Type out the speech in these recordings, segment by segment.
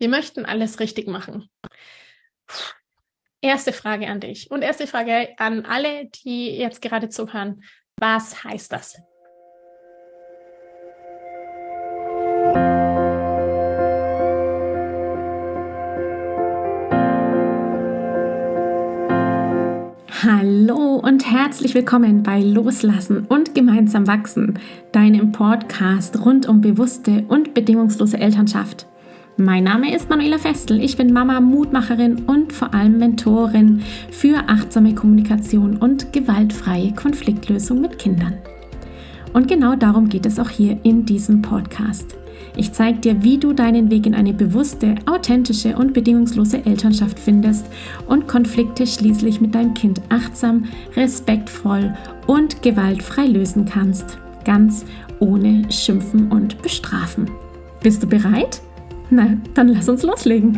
Wir möchten alles richtig machen. Erste Frage an dich und erste Frage an alle, die jetzt gerade zuhören. Was heißt das? Hallo und herzlich willkommen bei Loslassen und gemeinsam wachsen, deinem Podcast rund um bewusste und bedingungslose Elternschaft. Mein Name ist Manuela Festel, ich bin Mama, Mutmacherin und vor allem Mentorin für achtsame Kommunikation und gewaltfreie Konfliktlösung mit Kindern. Und genau darum geht es auch hier in diesem Podcast. Ich zeige dir, wie du deinen Weg in eine bewusste, authentische und bedingungslose Elternschaft findest und Konflikte schließlich mit deinem Kind achtsam, respektvoll und gewaltfrei lösen kannst. Ganz ohne Schimpfen und Bestrafen. Bist du bereit? Na, dann lass uns loslegen.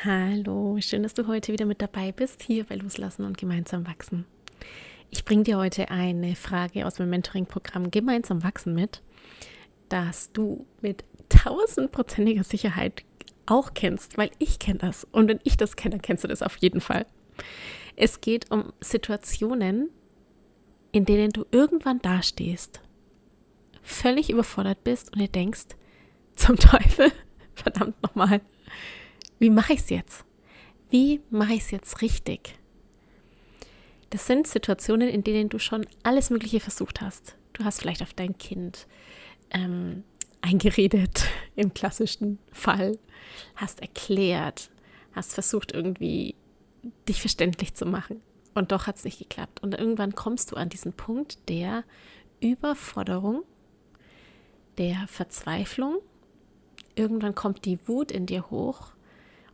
Hallo, schön, dass du heute wieder mit dabei bist, hier bei Loslassen und gemeinsam wachsen. Ich bringe dir heute eine Frage aus meinem Mentoring-Programm Gemeinsam wachsen mit, das du mit 1000%iger Sicherheit auch kennst, weil ich kenne das. Und wenn ich das kenne, dann kennst du das auf jeden Fall. Es geht um Situationen, in denen du irgendwann dastehst, völlig überfordert bist und dir denkst, zum Teufel, verdammt nochmal, wie mache ich es jetzt? Wie mache ich es jetzt richtig? Das sind Situationen, in denen du schon alles Mögliche versucht hast. Du hast vielleicht auf dein Kind eingeredet, im klassischen Fall, hast erklärt, hast versucht irgendwie dich verständlich zu machen und doch hat es nicht geklappt. Und irgendwann kommst du an diesen Punkt der Überforderung, der Verzweiflung. Irgendwann kommt die Wut in dir hoch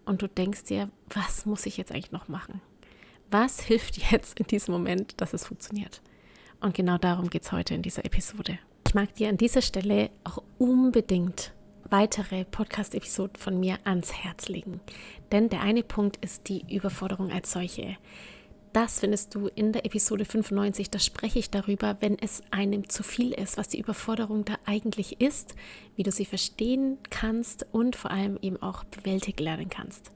und du denkst dir, was muss ich jetzt eigentlich noch machen? Was hilft jetzt in diesem Moment, dass es funktioniert? Und genau darum geht es heute in dieser Episode. Ich mag dir an dieser Stelle auch unbedingt weitere Podcast-Episoden von mir ans Herz legen. Denn der eine Punkt ist die Überforderung als solche. Das findest du in der Episode 95, da spreche ich darüber, wenn es einem zu viel ist, was die Überforderung da eigentlich ist, wie du sie verstehen kannst und vor allem eben auch bewältigen lernen kannst.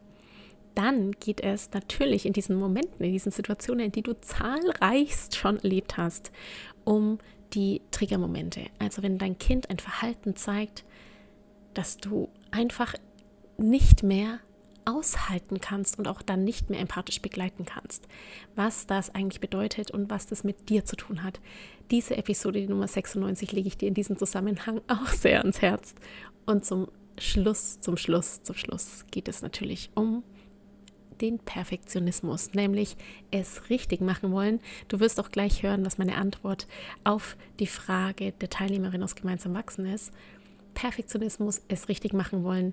Dann geht es natürlich in diesen Momenten, in diesen Situationen, die du zahlreichst schon erlebt hast, um die Triggermomente. Also wenn dein Kind ein Verhalten zeigt, dass du einfach nicht mehr aushalten kannst und auch dann nicht mehr empathisch begleiten kannst. Was das eigentlich bedeutet und was das mit dir zu tun hat. Diese Episode, die Nummer 96, lege ich dir in diesem Zusammenhang auch sehr ans Herz. Und zum Schluss geht es natürlich um den Perfektionismus, nämlich es richtig machen wollen. Du wirst auch gleich hören, was meine Antwort auf die Frage der Teilnehmerin aus Gemeinsam wachsen ist. Perfektionismus, es richtig machen wollen.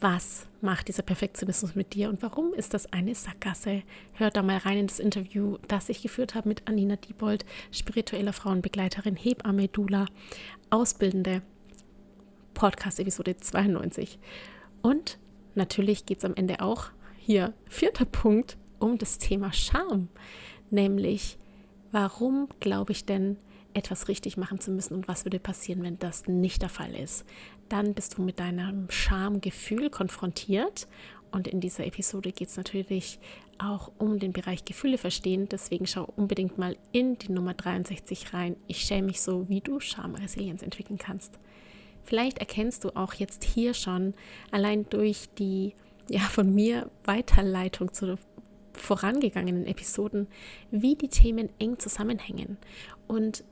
Was macht dieser Perfektionismus mit dir und warum ist das eine Sackgasse? Hört da mal rein in das Interview, das ich geführt habe mit Anina Diebold, spiritueller Frauenbegleiterin, Hebamme, Doula, Ausbildende, Podcast-Episode 92. Und natürlich geht es am Ende auch, hier, 4. Punkt, um das Thema Scham, nämlich warum glaube ich denn, etwas richtig machen zu müssen und was würde passieren, wenn das nicht der Fall ist. Dann bist du mit deinem Schamgefühl konfrontiert und in dieser Episode geht es natürlich auch um den Bereich Gefühle verstehen, deswegen schau unbedingt mal in die Nummer 63 rein. Ich schäme mich so, wie du Schamresilienz entwickeln kannst. Vielleicht erkennst du auch jetzt hier schon, allein durch die von mir Weiterleitung zu vorangegangenen Episoden, wie die Themen eng zusammenhängen und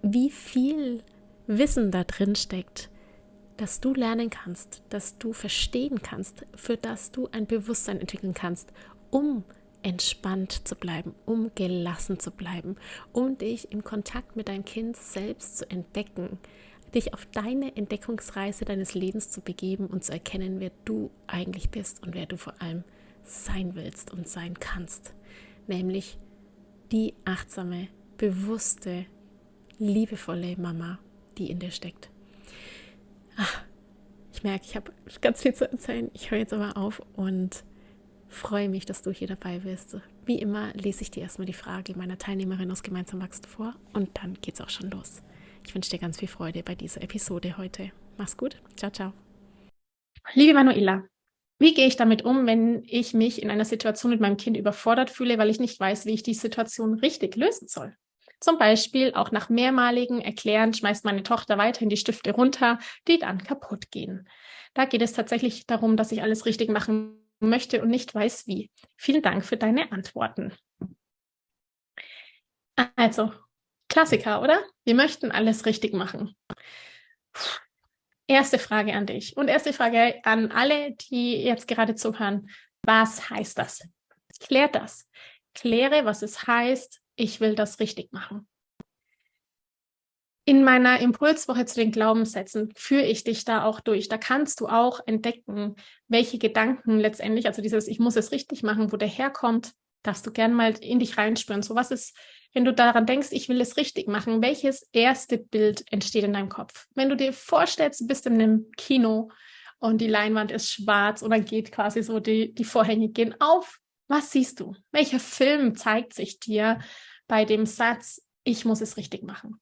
wie viel Wissen da drin steckt, dass du lernen kannst, dass du verstehen kannst, für das du ein Bewusstsein entwickeln kannst, um entspannt zu bleiben, um gelassen zu bleiben, um dich im Kontakt mit deinem Kind selbst zu entdecken, dich auf deine Entdeckungsreise deines Lebens zu begeben und zu erkennen, wer du eigentlich bist und wer du vor allem sein willst und sein kannst. Nämlich die achtsame, bewusste, liebevolle Mama, die in dir steckt. Ich merke, ich habe ganz viel zu erzählen. Ich höre jetzt aber auf und freue mich, dass du hier dabei bist. Wie immer lese ich dir erstmal die Frage meiner Teilnehmerin aus Gemeinsam wachsen vor und dann geht's auch schon los. Ich wünsche dir ganz viel Freude bei dieser Episode heute. Mach's gut. Ciao, ciao. Liebe Manuela, wie gehe ich damit um, wenn ich mich in einer Situation mit meinem Kind überfordert fühle, weil ich nicht weiß, wie ich die Situation richtig lösen soll? Zum Beispiel auch nach mehrmaligen Erklären schmeißt meine Tochter weiterhin die Stifte runter, die dann kaputt gehen. Da geht es tatsächlich darum, dass ich alles richtig machen möchte und nicht weiß, wie. Vielen Dank für deine Antworten. Also, Klassiker, oder? Wir möchten alles richtig machen. Erste Frage an dich und erste Frage an alle, die jetzt gerade zuhören. Was heißt das? Klär das. Kläre, was es heißt, ich will das richtig machen. In meiner Impulswoche zu den Glaubenssätzen führe ich dich da auch durch. Da kannst du auch entdecken, welche Gedanken letztendlich, also dieses ich muss es richtig machen, wo der herkommt, darfst du gerne mal in dich reinspüren. So was ist, wenn du daran denkst, ich will es richtig machen, welches erste Bild entsteht in deinem Kopf? Wenn du dir vorstellst, du bist in einem Kino und die Leinwand ist schwarz und dann geht quasi so, die Vorhänge gehen auf. Was siehst du? Welcher Film zeigt sich dir bei dem Satz, ich muss es richtig machen?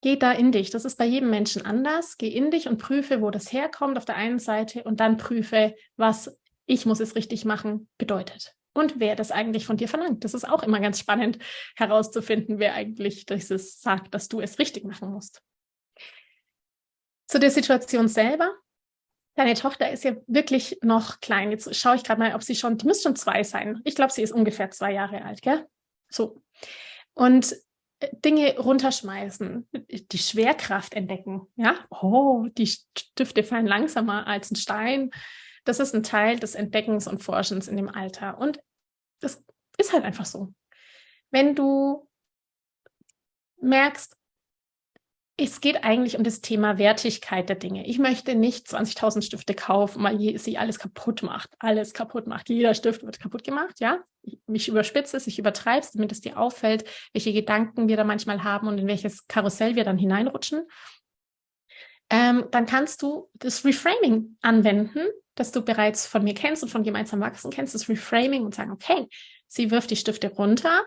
Geh da in dich. Das ist bei jedem Menschen anders. Geh in dich und prüfe, wo das herkommt auf der einen Seite und dann prüfe, was ich muss es richtig machen bedeutet. Und wer das eigentlich von dir verlangt. Das ist auch immer ganz spannend herauszufinden, wer eigentlich dieses sagt, dass du es richtig machen musst. Zu der Situation selber. Deine Tochter ist ja wirklich noch klein. Jetzt schaue ich gerade mal, ob sie schon, die müsste schon 2 sein. Ich glaube, sie ist ungefähr 2 Jahre alt, gell? So. Und Dinge runterschmeißen, die Schwerkraft entdecken. Ja, oh, die Stifte fallen langsamer als ein Stein. Das ist ein Teil des Entdeckens und Forschens in dem Alter. Und das ist halt einfach so. Wenn du merkst, es geht eigentlich um das Thema Wertigkeit der Dinge. Ich möchte nicht 20.000 Stifte kaufen, weil sie alles kaputt macht. Alles kaputt macht. Jeder Stift wird kaputt gemacht, ja. Ich überspitze es, ich übertreibe es, damit es dir auffällt, welche Gedanken wir da manchmal haben und in welches Karussell wir dann hineinrutschen. Dann kannst du das Reframing anwenden, das du bereits von mir kennst und von Gemeinsam Wachsen kennst, das Reframing und sagen, okay, sie wirft die Stifte runter,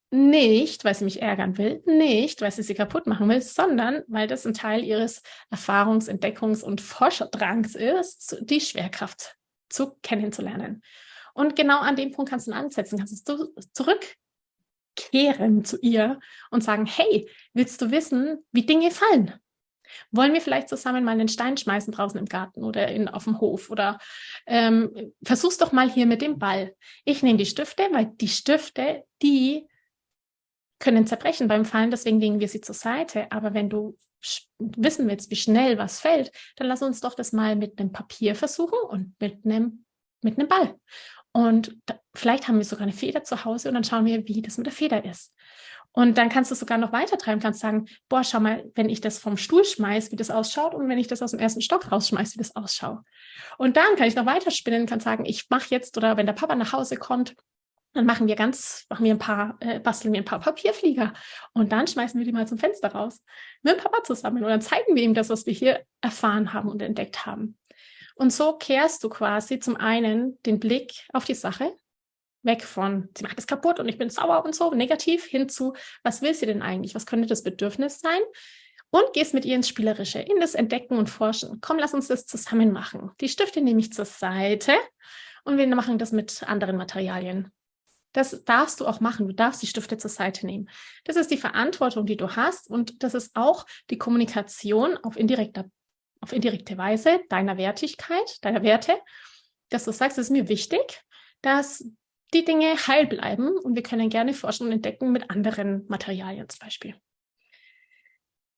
nicht, weil sie mich ärgern will, nicht, weil sie kaputt machen will, sondern weil das ein Teil ihres Erfahrungs-, Entdeckungs- und Forskerdrangs ist, die Schwerkraft kennenzulernen. Und genau an dem Punkt kannst du ansetzen, kannst du zurückkehren zu ihr und sagen, hey, willst du wissen, wie Dinge fallen? Wollen wir vielleicht zusammen mal einen Stein schmeißen draußen im Garten oder auf dem Hof oder versuch's doch mal hier mit dem Ball. Ich nehme die Stifte, weil die Stifte, die können zerbrechen beim Fallen, deswegen legen wir sie zur Seite. Aber wenn du wissen willst, wie schnell was fällt, dann lass uns doch das mal mit einem Papier versuchen und mit einem Ball. Und vielleicht haben wir sogar eine Feder zu Hause und dann schauen wir, wie das mit der Feder ist. Und dann kannst du sogar noch weiter treiben, kannst sagen, boah, schau mal, wenn ich das vom Stuhl schmeiß, wie das ausschaut und wenn ich das aus dem 1. Stock rausschmeiß, wie das ausschaut. Und dann kann ich noch weiter spinnen, kann sagen, ich mache jetzt, oder wenn der Papa nach Hause kommt, dann basteln wir ein paar Papierflieger und dann schmeißen wir die mal zum Fenster raus mit dem Papa zusammen und dann zeigen wir ihm das, was wir hier erfahren haben und entdeckt haben. Und so kehrst du quasi zum einen den Blick auf die Sache, weg von, sie macht es kaputt und ich bin sauer und so, negativ, hin zu, was will sie denn eigentlich? Was könnte das Bedürfnis sein? Und gehst mit ihr ins Spielerische, in das Entdecken und Forschen. Komm, lass uns das zusammen machen. Die Stifte nehme ich zur Seite und wir machen das mit anderen Materialien. Das darfst du auch machen. Du darfst die Stifte zur Seite nehmen. Das ist die Verantwortung, die du hast und das ist auch die Kommunikation auf indirekte Weise deiner Wertigkeit, deiner Werte, dass du sagst, es ist mir wichtig, dass die Dinge heil bleiben und wir können gerne forschen und entdecken mit anderen Materialien zum Beispiel.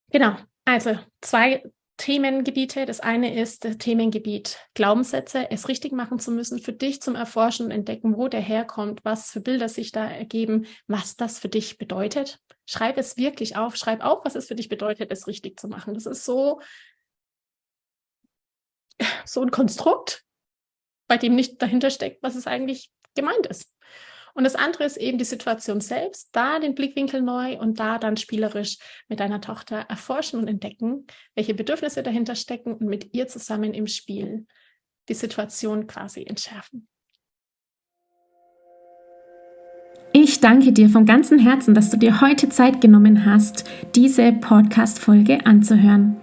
Genau, also 2 Themengebiete. Das eine ist das Themengebiet Glaubenssätze, es richtig machen zu müssen, für dich zum Erforschen und entdecken, wo der herkommt, was für Bilder sich da ergeben, was das für dich bedeutet. Schreib es wirklich auf, schreib auf, was es für dich bedeutet, es richtig zu machen. Das ist so ein Konstrukt, bei dem nicht dahinter steckt, was es eigentlich gemeint ist. Und das andere ist eben die Situation selbst, da den Blickwinkel neu und da dann spielerisch mit deiner Tochter erforschen und entdecken, welche Bedürfnisse dahinter stecken und mit ihr zusammen im Spiel die Situation quasi entschärfen. Ich danke dir von ganzem Herzen, dass du dir heute Zeit genommen hast, diese Podcast-Folge anzuhören.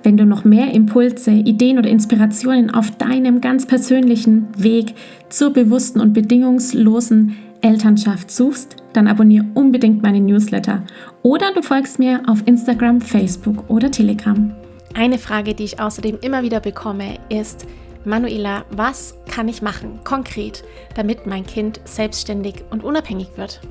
wenn du noch mehr Impulse, Ideen oder Inspirationen auf deinem ganz persönlichen Weg zur bewussten und bedingungslosen Elternschaft suchst, dann abonniere unbedingt meine Newsletter oder du folgst mir auf Instagram, Facebook oder Telegram. Eine Frage, die ich außerdem immer wieder bekomme, ist: Manuela, was kann ich machen, konkret, damit mein Kind selbstständig und unabhängig wird?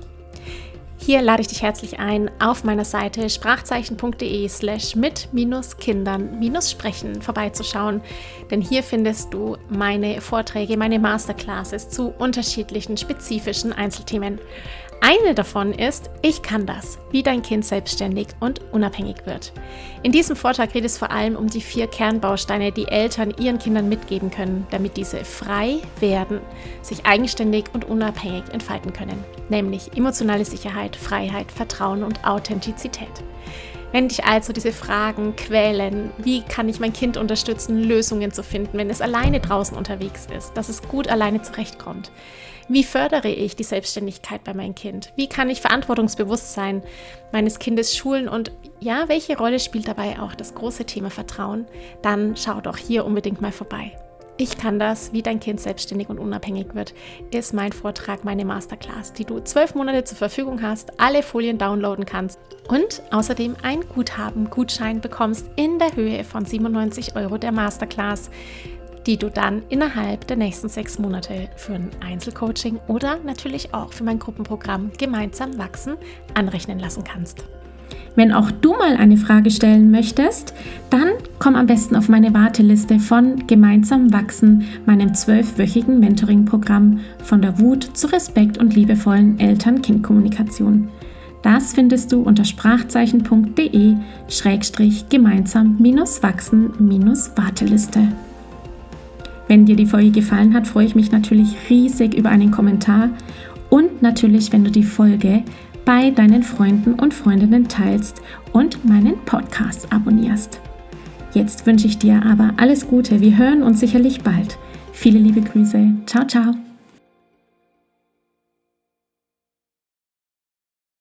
Hier lade ich dich herzlich ein, auf meiner Seite sprachzeichen.de/mit-kindern-sprechen vorbeizuschauen, denn hier findest du meine Vorträge, meine Masterclasses zu unterschiedlichen spezifischen Einzelthemen. Eine davon ist: Ich kann das, wie dein Kind selbstständig und unabhängig wird. In diesem Vortrag geht es vor allem um die 4 Kernbausteine, die Eltern ihren Kindern mitgeben können, damit diese frei werden, sich eigenständig und unabhängig entfalten können, nämlich emotionale Sicherheit, Freiheit, Vertrauen und Authentizität. Wenn dich also diese Fragen quälen, wie kann ich mein Kind unterstützen, Lösungen zu finden, wenn es alleine draußen unterwegs ist, dass es gut alleine zurechtkommt? Wie fördere ich die Selbstständigkeit bei meinem Kind? Wie kann ich Verantwortungsbewusstsein meines Kindes schulen? Und ja, welche Rolle spielt dabei auch das große Thema Vertrauen? Dann schau doch hier unbedingt mal vorbei. Ich kann das, wie dein Kind selbstständig und unabhängig wird, ist mein Vortrag, meine Masterclass, die du 12 Monate zur Verfügung hast, alle Folien downloaden kannst und außerdem ein Gutschein bekommst in der Höhe von 97 € der Masterclass, die du dann innerhalb der nächsten 6 Monate für ein Einzelcoaching oder natürlich auch für mein Gruppenprogramm Gemeinsam wachsen anrechnen lassen kannst. Wenn auch du mal eine Frage stellen möchtest, dann komm am besten auf meine Warteliste von Gemeinsam wachsen, meinem 12-wöchigen Mentoring-Programm von der Wut zu Respekt und liebevollen Eltern-Kind-Kommunikation. Das findest du unter sprachzeichen.de/gemeinsam-wachsen-Warteliste. Wenn dir die Folge gefallen hat, freue ich mich natürlich riesig über einen Kommentar und natürlich, wenn du die Folge bei deinen Freunden und Freundinnen teilst und meinen Podcast abonnierst. Jetzt wünsche ich dir aber alles Gute. Wir hören uns sicherlich bald. Viele liebe Grüße. Ciao, ciao.